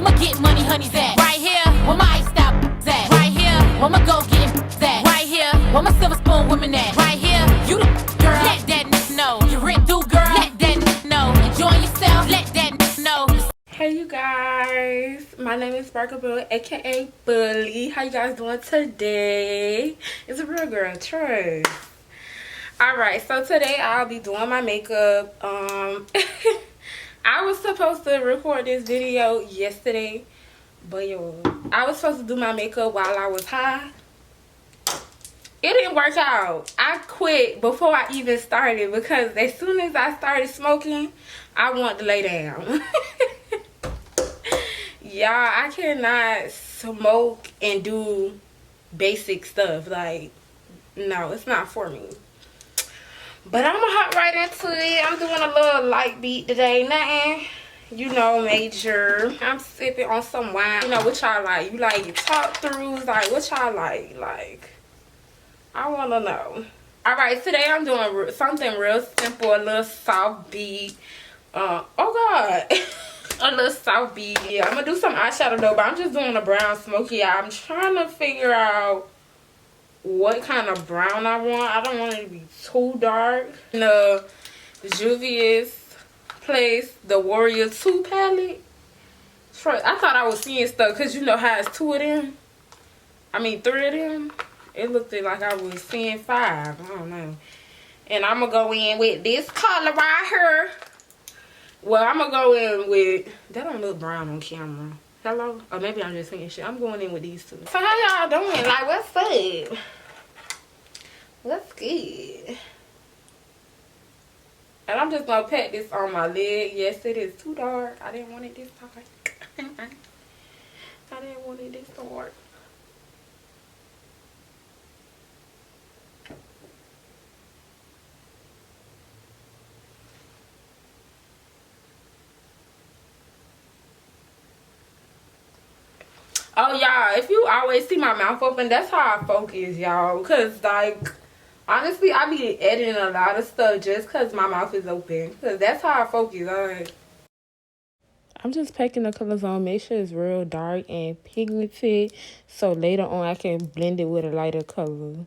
where my get money honeys at? Right here, where my iced out at? Right here, where my go getting at? Right here, where my silver spoon women at? Right here, you the girl, let that know. You rent through, girl, let that know. Enjoy yourself, let that know. Hey you guys, my name is Sparkle aka Bully. How you guys doing today? It's a real girl, Trust. Alright, so today I'll be doing my makeup. I was supposed to record this video yesterday, but I was supposed to do my makeup while I was high. It didn't work out. I quit before I even started because as soon as I started smoking, I wanted to lay down. Y'all, I cannot smoke and do basic stuff. Like, no, it's not for me. But I'm gonna hop right into it. I'm doing a little light beat today. Nothing, you know, major. I'm sipping on some wine. You know, what y'all like? You like your talk throughs? Like, what y'all like? Like, I wanna know. Alright, today I'm doing something real simple. A little soft beat. Oh God. A little soft beat. Yeah, I'm gonna do some eyeshadow though, but I'm just doing a brown smoky eye. I'm trying to figure out what kind of brown I want. I don't want it to be too dark. The Juvia's Place, the Warrior 2 palette. I thought I was seeing stuff because you know how it's 2 of them. I mean 3 of them. It looked like I was seeing 5. I don't know. And I'm gonna go in with this color right here. Well, I'm gonna go in with, that don't look brown on camera. Hello? Or maybe I'm just saying shit. I'm going in with these two. So how y'all doing? Like, what's up? What's good? And I'm just gonna pat this on my leg. Yes, it is too dark. I didn't want it this dark. I didn't want it this dark. Oh, y'all, if you always see my mouth open, that's how I focus, y'all. Because, like, honestly, I be editing a lot of stuff just because my mouth is open. Because that's how I focus, alright. I'm just packing the colors on. Make sure it's real dark and pigmented. So later on, I can blend it with a lighter color.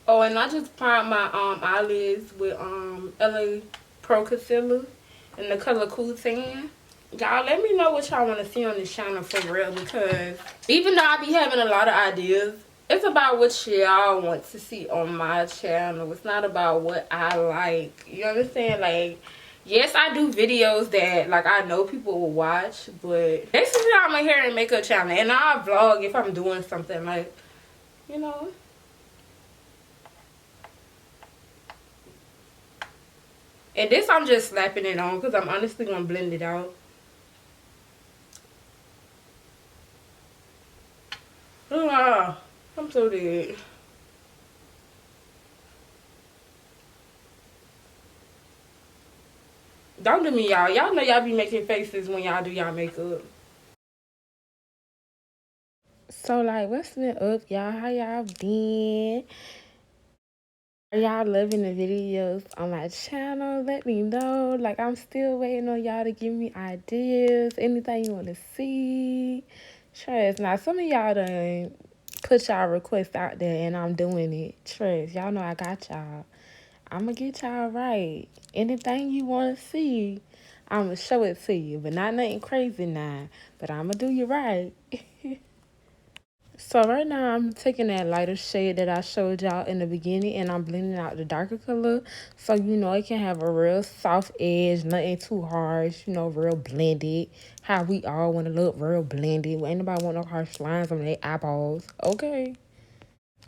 Oh, and I just primed my eyelids with LA Pro Concealer in the color Cool Tan. Y'all, let me know what y'all want to see on this channel for real, because even though I be having a lot of ideas, it's about what y'all want to see on my channel. It's not about what I like. You understand? Like, yes, I do videos that, like, I know people will watch, but this is not my hair and makeup channel. And I'll vlog if I'm doing something, like, you know. And this I'm just slapping it on because I'm honestly going to blend it out. Ah, I'm so dead. Don't do me, y'all. Y'all know y'all be making faces when y'all do y'all makeup. So, like, what's been up, y'all? How y'all been? Are y'all loving the videos on my channel? Let me know. Like, I'm still waiting on y'all to give me ideas. Anything you want to see. Trust. Now, some of y'all done put y'all requests out there and I'm doing it. Trust. Y'all know I got y'all. I'm going to get y'all right. Anything you want to see, I'm going to show it to you. But not nothing crazy now. But I'm going to do you right. So right now I'm taking that lighter shade that I showed y'all in the beginning and I'm blending out the darker color. So, you know, it can have a real soft edge, nothing too harsh, you know, real blended. How we all want to look real blended. Ain't nobody want no harsh lines on their eyeballs. Okay.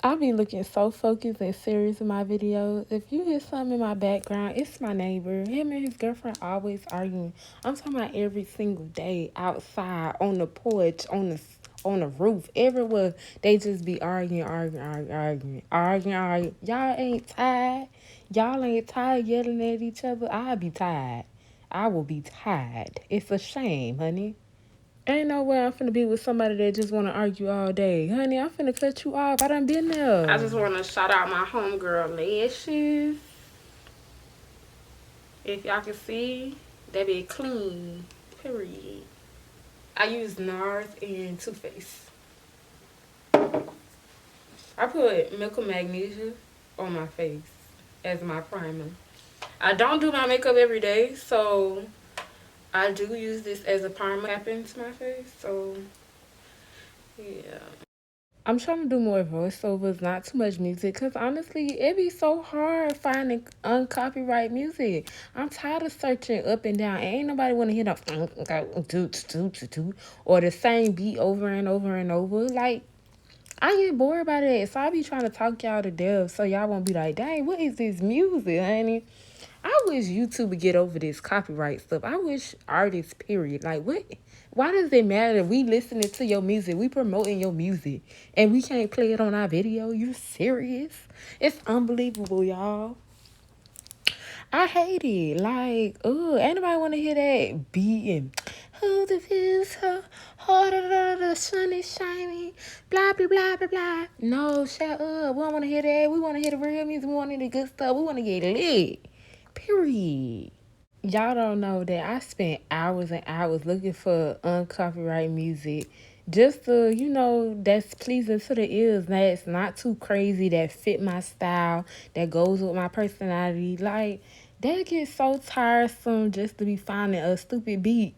I be looking so focused and serious in my videos. If you hear something in my background, it's my neighbor. Him and his girlfriend always arguing. I'm talking about every single day, outside, on the porch, on the roof, everywhere. They just be arguing. Y'all ain't tired. Y'all ain't tired yelling at each other. I'll be tired. I will be tired. It's a shame, honey. Ain't no way I'm finna be with somebody that just wanna argue all day. Honey, I'm finna cut you off. I done been there. I just want to shout out my homegirl lashes. If y'all can see, they be clean. Period. I use NARS and Too Faced. I put Milk of Magnesia on my face as my primer. I don't do my makeup every day, so I do use this as a primer tap into my face. So yeah. I'm trying to do more voiceovers, not too much music, because honestly, it be so hard finding uncopyright music. I'm tired of searching up and down. Ain't nobody want to hear the or the same beat over and over and over. Like, I get bored by that, so I be trying to talk y'all to death so y'all won't be like, dang, what is this music, honey? I wish YouTube would get over this copyright stuff. I wish artists, period. Like, what? Why does it matter? We listening to your music. We promoting your music. And we can't play it on our video. You serious? It's unbelievable, y'all. I hate it. Like, ain't nobody want to hear that beating. Who the feels so harder, the sun is shining, blah, blah, blah, blah, blah. No, shut up. We don't want to hear that. We want to hear the real music. We want to hear the good stuff. We want to get lit. Period. Y'all don't know that I spent hours and hours looking for uncopyrighted music just to, that's pleasing to the ears, that's not too crazy, that fit my style, that goes with my personality. Like, that gets so tiresome just to be finding a stupid beat.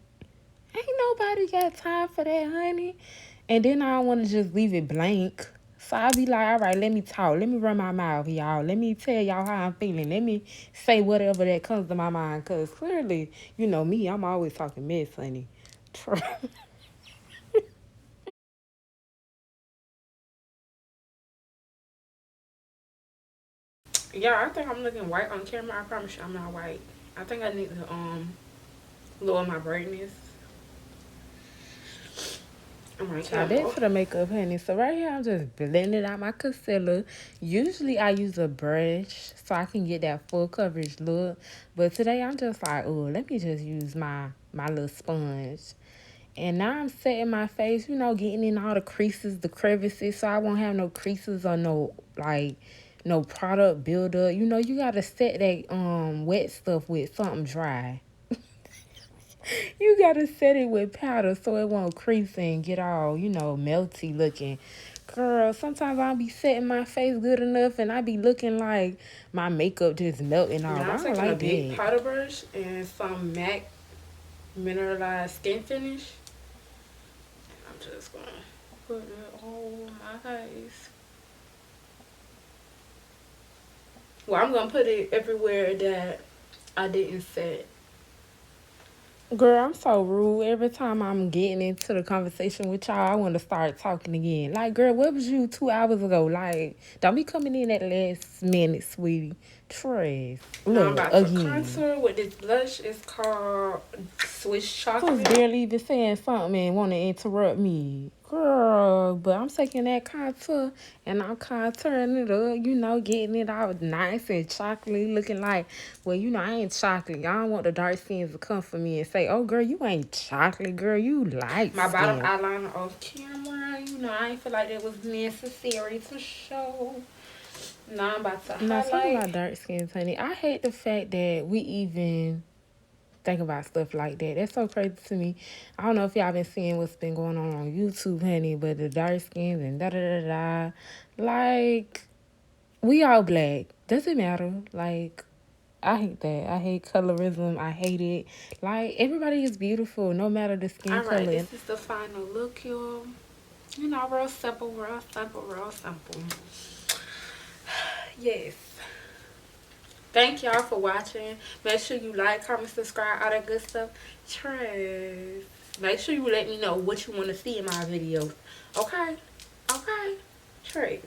Ain't nobody got time for that, honey. And then I don't want to just leave it blank. So I be like, all right, let me talk. Let me run my mouth, y'all. Let me tell y'all how I'm feeling. Let me say whatever that comes to my mind. Because clearly, you know me, I'm always talking mess, honey. Yeah, I think I'm looking white on camera. I promise you I'm not white. I think I need to lower my brightness on my Now camera. that's for the makeup, honey. So right here, I'm just blending out my concealer. Usually I use a brush so I can get that full coverage look. But today I'm just like, oh, let me just use my little sponge. And now I'm setting my face, getting in all the creases, the crevices, so I won't have no creases or no product buildup. You gotta set that wet stuff with something dry. You gotta set it with powder so it won't crease and get all, melty looking. Girl, sometimes I'll be setting my face good enough and I be looking like my makeup just melting off. Now I'm I don't taking a like big that. powder brush and some MAC mineralized skin finish. I'm just gonna put it on my face. Well, I'm gonna put it everywhere that I didn't set. Girl, I'm so rude. Every time I'm getting into the conversation with y'all, I want to start talking again. Like, girl, where was you 2 hours ago? Like, don't be coming in at the last minute, sweetie. Trash. Now I'm Look, about to again. contour with this blush. It's called Swiss I was Chocolate. barely even saying something and want to interrupt me. Girl, but I'm taking that contour and I'm contouring it up, getting it all nice and chocolatey, looking like, well, I ain't chocolate. I don't want the dark skins to come for me and say, oh, girl, you ain't chocolate, girl, you light My bottom skin. eyeliner off camera. I ain't feel like it was necessary to show. Now I'm about to Now, talking highlight. about dark skins, honey, I hate the fact that we even think about stuff like that. That's so crazy to me. I don't know if y'all been seeing what's been going on YouTube, honey, but the dark skins and da da da da. Like, we all black. Doesn't matter. Like, I hate that. I hate colorism. I hate it. Like, everybody is beautiful, no matter the skin Alright, color. this is the final look, y'all. Real simple, real simple, real simple. Yes. Thank y'all for watching. Make sure you like, comment, subscribe, all that good stuff. Trace. Make sure you let me know what you want to see in my videos. Okay? Okay? Trace.